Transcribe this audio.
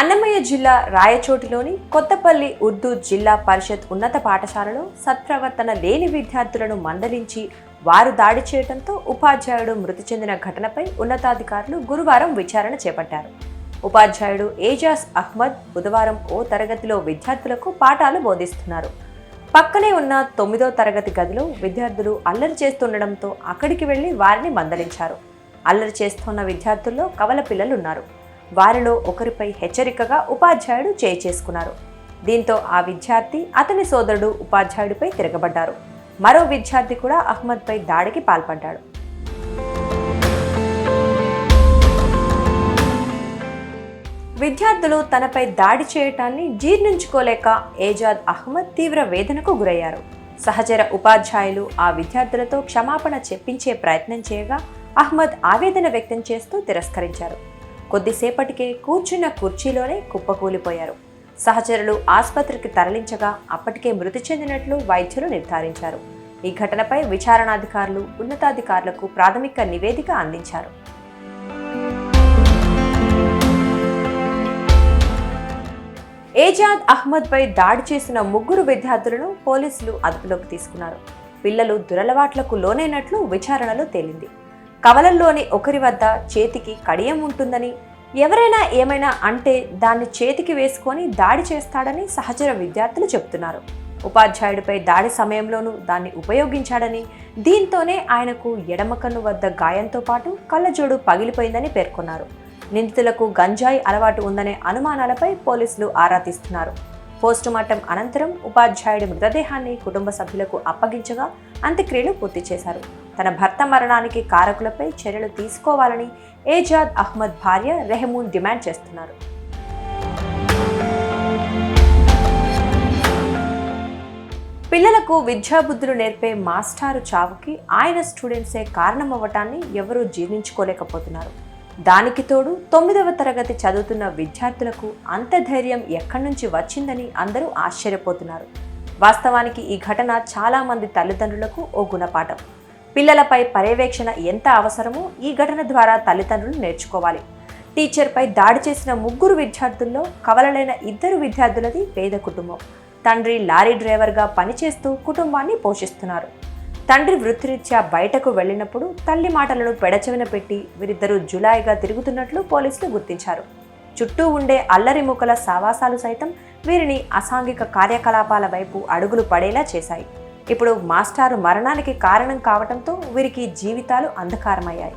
అన్నమయ్య జిల్లా రాయచోటిలోని కొత్తపల్లి ఉర్దూ జిల్లా పరిషత్ ఉన్నత పాఠశాలలో సత్ప్రవర్తన లేని విద్యార్థులను మందలించి వారు దాడి చేయడంతో ఉపాధ్యాయుడు మృతి చెందిన ఘటనపై ఉన్నతాధికారులు గురువారం విచారణ చేపట్టారు. ఉపాధ్యాయుడు ఏజాజ్ అహ్మద్ బుధవారం ఓ తరగతిలో విద్యార్థులకు పాఠాలు బోధిస్తున్నారు. పక్కనే ఉన్న 9వ తరగతి గదిలో విద్యార్థులు అల్లరి చేస్తుండటంతో అక్కడికి వెళ్లి వారిని మందలించారు. అల్లరి చేస్తున్న విద్యార్థుల్లో కవల పిల్లలున్నారు. వారిలో ఒకరిపై హెచ్చరికగా ఉపాధ్యాయుడు చేయి చేసుకున్నారు. దీంతో ఆ విద్యార్థి అతని సోదరుడు ఉపాధ్యాయుడిపై తిరగబడ్డారు. మరో విద్యార్థి కూడా అహ్మద్పై దాడికి పాల్పడ్డాడు. విద్యార్థులు తనపై దాడి చేయటాన్ని జీర్ణించుకోలేక ఏజాద్ అహ్మద్ తీవ్ర వేదనకు గురయ్యారు. సహచర ఉపాధ్యాయులు ఆ విద్యార్థులతో క్షమాపణ చెప్పించే ప్రయత్నం చేయగా అహ్మద్ ఆవేదన వ్యక్తం చేస్తూ తిరస్కరించారు. కొద్దిసేపటికే కూర్చున్న కుర్చీలోనే కుప్పకూలిపోయారు. సహచరులు ఆసుపత్రికి తరలించగా అప్పటికే మృతి చెందినట్లు వైద్యులు నిర్ధారించారు. ఈ ఘటనపై విచారణాధికారులు ఉన్నతాధికారులకు ప్రాథమిక నివేదిక అందించారు. ఏజాద్ అహ్మద్పై దాడి చేసిన 3 విద్యార్థులను పోలీసులు అదుపులోకి తీసుకున్నారు. పిల్లలు దురలవాట్లకు లోనైనట్లు విచారణలో తేలింది. కవలల్లోని ఒకరి వద్ద చేతికి కడియం ఉంటుందని, ఎవరైనా ఏమైనా అంటే దాన్ని చేతికి వేసుకొని దాడి చేస్తాడని సహచర విద్యార్థులు చెబుతున్నారు. ఉపాధ్యాయుడిపై దాడి సమయంలోనూ దాన్ని ఉపయోగించాడని, దీంతోనే ఆయనకు ఎడమ కన్ను వద్ద గాయంతో పాటు కళ్ళజోడు పగిలిపోయిందని పేర్కొన్నారు. నిందితులకు గంజాయి అలవాటు ఉందనే అనుమానాలపై పోలీసులు ఆరా తీస్తున్నారు. పోస్టుమార్టం అనంతరం ఉపాధ్యాయుడి మృతదేహాన్ని కుటుంబ సభ్యులకు అప్పగించగా అంత్యక్రియలు పూర్తి చేశారు. తన భర్త మరణానికి కారకులపై చర్యలు తీసుకోవాలని ఏజాద్ అహ్మద్ భార్య రెహమూన్ డిమాండ్ చేస్తున్నారు. పిల్లలకు విద్యాబుద్ధులు నేర్పే మాస్టారు చావుకి ఆయన స్టూడెంట్సే కారణమవ్వటాన్ని ఎవరూ జీర్ణించుకోలేకపోతున్నారు. దానికి తోడు 9వ తరగతి చదువుతున్న విద్యార్థులకు అంత ధైర్యం ఎక్కడి నుంచి వచ్చిందని అందరూ ఆశ్చర్యపోతున్నారు. వాస్తవానికి ఈ ఘటన చాలా మంది తల్లిదండ్రులకు ఓ గుణపాఠం. పిల్లలపై పర్యవేక్షణ ఎంత అవసరమో ఈ ఘటన ద్వారా తల్లిదండ్రులు నేర్చుకోవాలి. టీచర్పై దాడి చేసిన 3 విద్యార్థుల్లో కవలలైన 2 విద్యార్థులది పేద కుటుంబం. తండ్రి లారీ డ్రైవర్గా పనిచేస్తూ కుటుంబాన్ని పోషిస్తున్నారు. తండ్రి వృత్తిరీత్యా బయటకు వెళ్లినప్పుడు తల్లి మాటలను పెడచెవిన పెట్టి వీరిద్దరూ జులాయిగా తిరుగుతున్నట్లు పోలీసులు గుర్తించారు. చుట్టూ ఉండే అల్లరి మూకల సావాసాలు సైతం వీరిని అసాంఘిక కార్యకలాపాల వైపు అడుగులు పడేలా చేశాయి. ఇప్పుడు మాస్టారు మరణానికి కారణం కావడంతో వీరికి జీవితాలు అంధకారమయ్యాయి.